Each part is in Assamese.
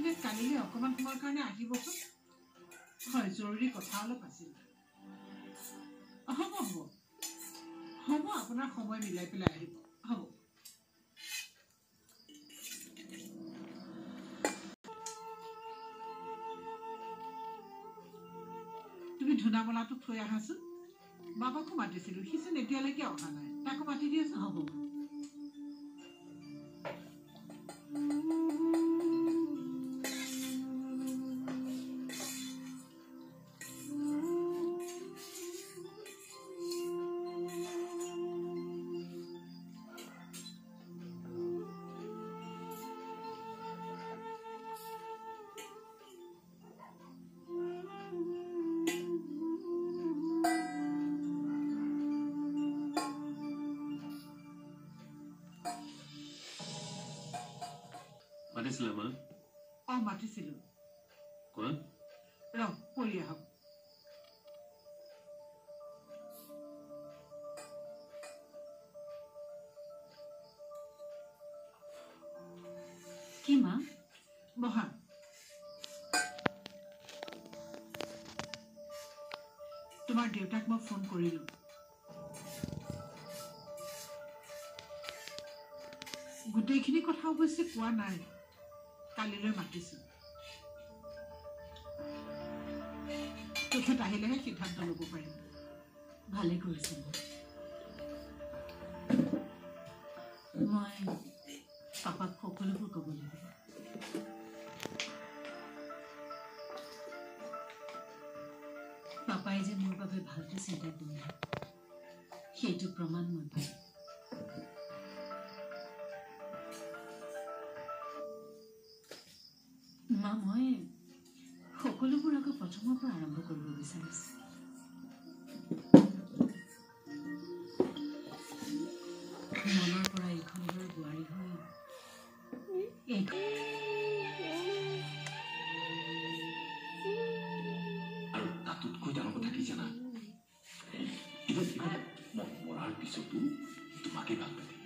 তেন্তে কালিলৈ অকণমান সময়ৰ কাৰণে আহিবচোন হয় জৰুৰী কথা অলপ আছিল হ'ব হ'ব হ'ব আপোনাৰ সময় মিলাই পেলাই আহিব হ'ব তুমি ধুনামলাটো থৈ আহাচোন বাবাকো মাতিছিলোঁ সিচোন এতিয়ালৈকে অহা নাই তাকো মাতি দিয়াচোন হ'ব মাতিছিলা মা মাতিছিলোঁ কোৱা ৰহ পৰি আহক কি মা বহা তোমাৰ দেউতাক মই ফোন কৰিলোঁ গোটেইখিনি কথা অৱশ্যে কোৱা নাই কালিলৈ মাতিছোঁ তেখেত আহিলেহে সিদ্ধান্ত ল'ব পাৰিম ভালে কৰিছে মই পাপাক সকলোবোৰ ক'ব লাগিব পাপাই যে মোৰ বাবে ভালকৈ চিন্তা কৰিলে সেইটো প্ৰমাণ মই পাইছোঁ মা মই সকলোবোৰ আকৌ প্ৰথমৰ পৰা আৰম্ভ কৰিব বিচাৰিছোঁ মনৰ পৰা এইখন ঘৰৰ বোৱাৰী হৈ আৰু তাতোতকৈ ডাঙৰ কথা কি জানা মই মৰাৰ পিছতো তোমাকে ভাল পাই থাকিম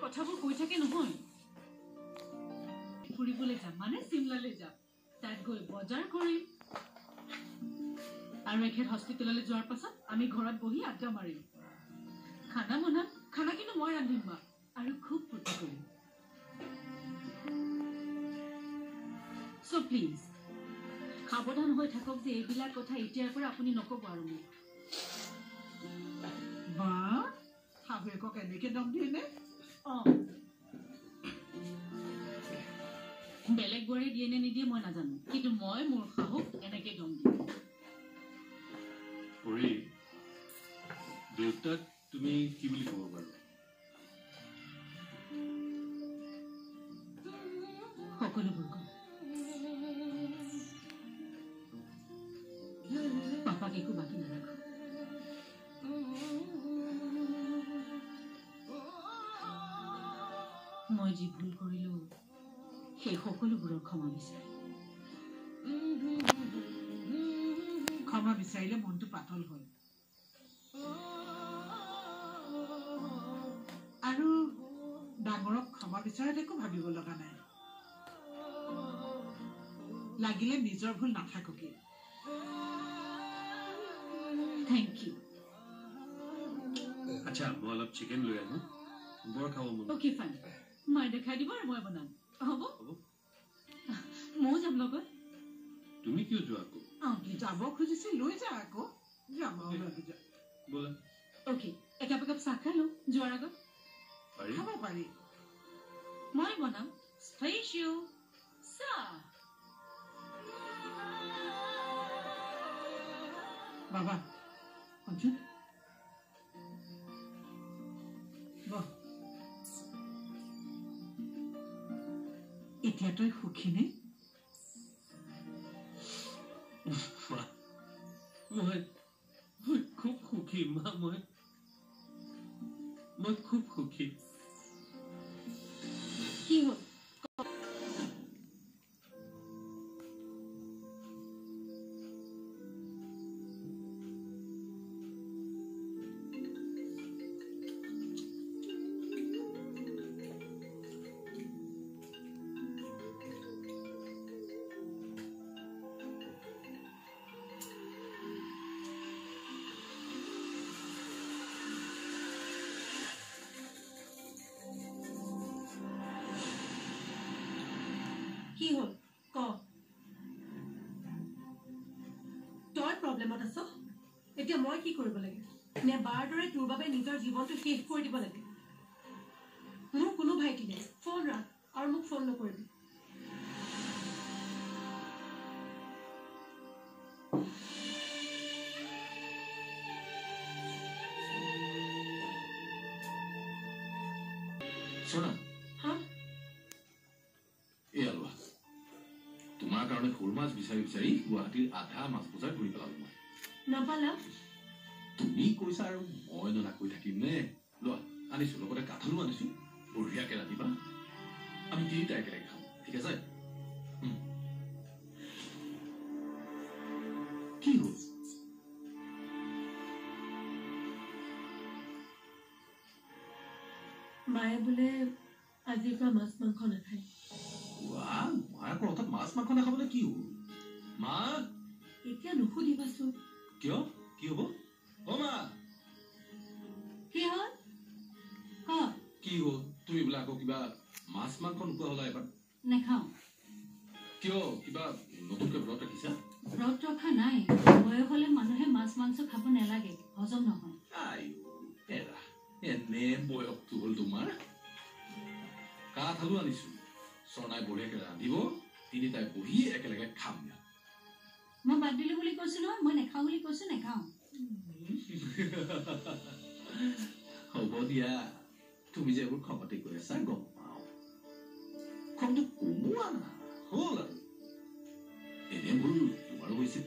কথাবোৰ কৈ থাকে নহয় ফুৰিবলৈ যাম মানে চিমলালৈ যাম তাত গৈ বজাৰ কৰিম আৰু এখেত হস্পিটেললৈ যোৱাৰ পাছত আমি ঘৰত বহি আড্ডা মাৰিম খানা বনাম খানা কিন্তু মই ৰান্ধিম মা আৰু খুব ফূৰ্তি কৰিম চ' প্লিজ সাৱধান হৈ থাকক যে এইবিলাক কথা এতিয়াৰ পৰা আপুনি নক'ব আৰু মোক বা শাহুৱেকক এনেকৈ দম দিয়ে নে বেলেগ বোৱাৰী দিয়ে নে নিদিয়ে মই নাজানো কিন্তু মই মোৰ শাহুক এনেকৈ দম দিম দেউতাক তুমি কি বুলি ক'ব পাৰো সকলোবোৰ কম পাপাক একো বাকী নাৰাখো মই যি ভুল কৰিলো সেই সকলোবোৰৰ ক্ষমা বিচাৰিম ক্ষমা বিচাৰিলে মনটো পাতল হয় আৰু ডাঙৰক ক্ষমা বিচৰাত একো ভাবিব লগা নাই লাগিলে নিজৰ ভুল নাথাককে থেংক ইউ আচ্ছা মই অলপ চিকেন লৈ আহো বৰ খাব মন অ'কে ফাইন মই দেখাই দিব আৰু মই বনাম হ'ব ময়ো যাম লগত তুমি কিয় যোৱা আকৌ যাব খুজিছে লৈ যা আকৌ যাম ব'লা অ'কে একাপ একাপ চাহ খাই লওঁ যোৱাৰ আগত খাব পাৰি মই বনাম স্পেচিয়েল চাহ বাবা শুনচোন বহ এতিয়া তই সুখী নে মই খুব সুখী মা মই খুব সুখী কি হ'ল কি হ'ল ক তই প্ৰব্লেমত আছ এতিয়া মই কি কৰিব লাগে নে বাৰ দৰে তোৰ বাবে নিজৰ জীৱনটো শেষ কৰি দিব লাগে মোৰ কোনো ভাইটি নাই ফোন ৰাখ আৰু মোক ফোন নকৰিবি সোনা হা এই আলোৱা তোমাৰ কাৰণে সৰু মাছ বিচাৰি বিচাৰি গুৱাহাটীৰ আধা মাছ বজাৰ ঘূৰি পেলালো মই নাপালা তুমি কৈছা আৰু মই ননাকৈ থাকিম নে লোৱা আনিছো লগতে কাঠলো আনিছো বঢ়িয়াকে ৰান্ধিবা আমি তিনিটা একেলগে খাম ঠিক আছে কি হ'ল মায়ে বোলে আজিৰ পৰা মাছ মাংস নাখায় মাৰ আকৌ হঠাৎ মাছ মাংস নাখাবলৈ কি হ'ল মা এতিয়া নুসুধিবাচোন কিয় কি হ'ব অ মা কি হ'ল ক কি হ'ল তুমি বোলে আকৌ কিবা মাছ মাংস নোখোৱা হ'লা এবাৰ নেখাওঁ কিয় কিবা নতুনকৈ ব্ৰত ৰাখিছা ব্ৰত ৰখা নাই বয়স হ'লে মানুহে মাছ মাংস খাব নালাগে হজম নহয় এৰা এনে বয়সটো হ'ল তোমাৰ কাঠ আলু আনিছো চৰ্ণাই বঢ়িয়াকে ৰান্ধিব তিনিটাই বহি একেলগে খাম মই বাদ দিলো বুলি কৈছো নহয় মই নেখাওঁ বুলি কৈছো নেখাওঁ হ'ব দিয়া তুমি যে এইবোৰ খঙতে কৈ আছা গম পাওঁ খংটো কমোৱা না হ'ল আৰু এনে ভুল তোমাৰো হৈছে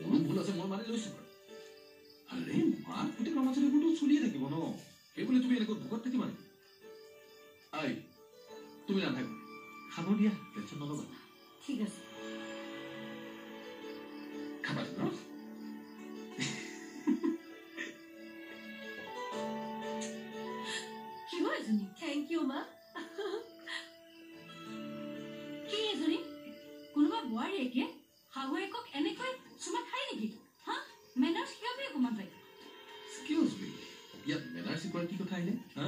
মোৰো ভুল আছে মই মানি লৈছো বাৰু আৰে মাক গোটেই কৰ্মচাৰী এইবোৰতো চলিয়ে থাকিব ন সেইবুলি তুমি এনেকৈ ভোকত থাকিবা নেকি আই তুমি ৰান্ধা খাব দিয়া টেনশ্যন নল'বা ঠিক আছে খাবা ন কি হয় এজনী থেংক ইউ মা কি এজনী কোনোবা বোৱাৰীয়েকে শাহুৱেকক এনেকৈ চুমা খাই নেকি হা মেনাৰ্ছ কিয় অকণমান পাই এক্সকিউজ মি ইয়াত মেনাৰ্ছ শিকোৱাৰ কি কথা আহিলে হা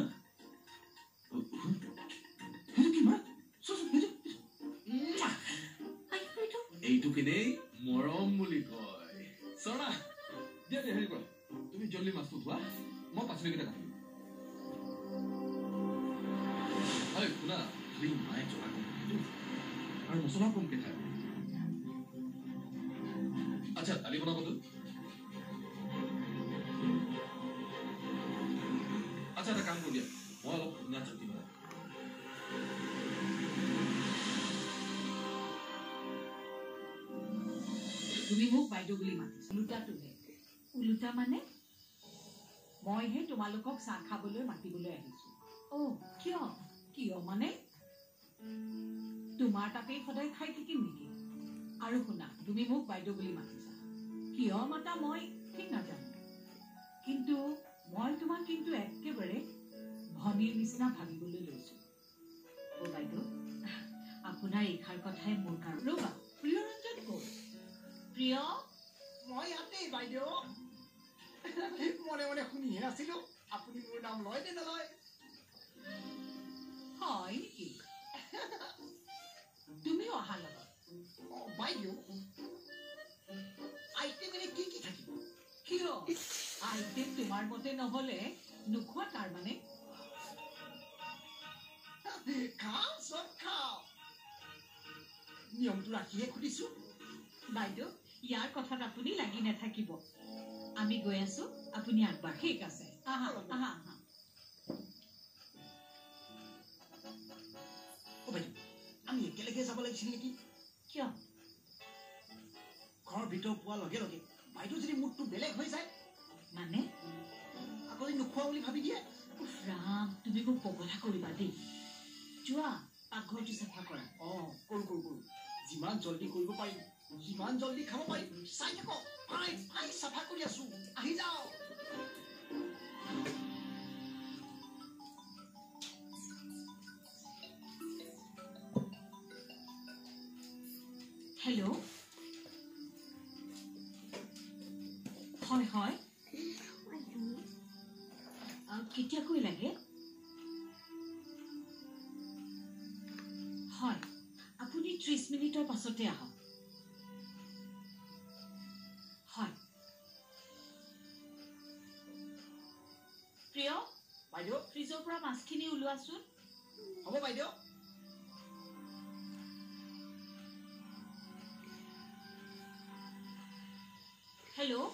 এইটো কিনেই মৰম বুলি কয় চৰা দিয়া দিয়া হেৰি কৰা তুমি জলদি মাছটো ধোৱা মই পাচলিকেইটা কাটিম শুনা খালি মায়ে জ্বলা কম আৰু মছলা কমকে খায় আচ্ছা দালি বনাবতো আচ্ছা এটা কাম কৰি দিয়া মই অলপ ধুনীয়া চাটনি বনাম তুমি মোক বাইদেউ বুলি মাতিছা ওলোটাটোহে ওলোটা মানে মইহে তোমালোকক চাহ খাবলৈ মাতিবলৈ আহিছো কিয় কিয় মানে তোমাৰ তাতেই সদায় খাই থাকিম নেকি আৰু শুনা তুমি মোক বাইদেউ বুলি মাতিছা কিয় মাতা মই ঠিক নাজানো কিন্তু মই তোমাক কিন্তু একেবাৰে ভনীৰ নিচিনা ভাবিবলৈ লৈছো বাইদেউ আপোনাৰ এইষাৰ কথাই মোৰ কাৰণে ৰ'বা প্ৰিয়ৰঞ্জন ক'ত প্ৰিয় মই ইয়াতেই বাইদেউ মনে মনে শুনিহে আছিলো আপুনি মোৰ নাম লয় নে নলয় হয় নেকি তুমিও অহা লগত বাইদেউ আইটেম এনে কি কি থাকিব কিয় আইটেম তোমাৰ মতে নহলে নোখোৱা তাৰ মানে খাওঁ চব খাওঁ নিয়মটো ৰাখিহে সুধিছো বাইদেউ ইয়াৰ কথাত আপুনি লাগি নাথাকিব আমি গৈ আছো আপুনি আগবাঢ় ঠিক আছে আহা আহা আহা আমি একেলগে যাব লাগিছিল নেকি কিয় ঘৰৰ ভিতৰ পোৱাৰ লগে লগে বাইদেউ যদি মুডটো বেলেগ হৈ যায় মানে আকৌ নোখোৱা বুলি ভাবি দিয়ে ৰাম তুমি মোক পগলা কৰিবা দেই যোৱা পাকঘৰটো চাফা কৰা কৰো যিমান জলদি কৰিব পাৰিম যিমান জলদি খাব পাৰিম চাই থাকক ভাই চাফা কৰি আছো আহি যাও হেল্ল' হয় হয় কেতিয়াকৈ লাগে হয় আপুনি 30 মিনিটৰ পাছতে আহক হয় প্ৰিয় বাইদেউ ফ্ৰিজৰ পৰা মাছখিনি ওলোৱাচোন হ'ব বাইদেউ হেল্ল'